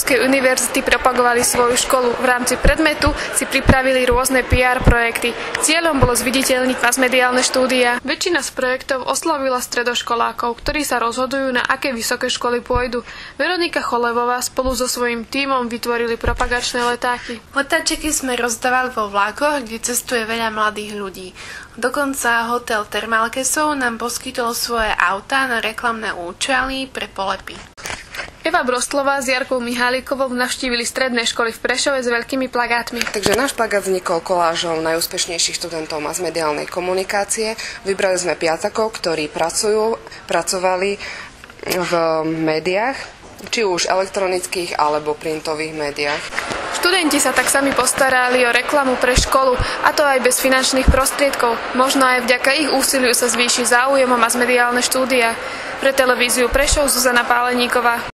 Prešovskej univerzity propagovali svoju školu. V rámci predmetu si pripravili rôzne PR projekty. Cieľom bolo zviditeľniť masmediálne štúdia. Väčšina z projektov oslavila stredoškolákov, ktorí sa rozhodujú, na aké vysoké školy pôjdu. Veronika Cholevová spolu so svojím tímom vytvorili propagačné letáky. Letáčiky sme rozdávali vo vlakoch, kde cestuje veľa mladých ľudí. Dokonca hotel Thermalkesov nám poskytol svoje autá na reklamné účely pre polepy. Eva Brostlová s Jarkou Mihálikovou navštívili stredné školy v Prešove s veľkými plagátmi. Takže náš plagát vznikol kolážou najúspešnejších študentov masmediálnej komunikácie. Vybrali sme piatakov, ktorí pracovali v médiách, či už elektronických alebo printových médiách. Študenti sa tak sami postarali o reklamu pre školu, a to aj bez finančných prostriedkov. Možno aj vďaka ich úsiliu sa zvýši záujem o masmediálne štúdia. Pre televíziu Prešov Zuzana Páleníková.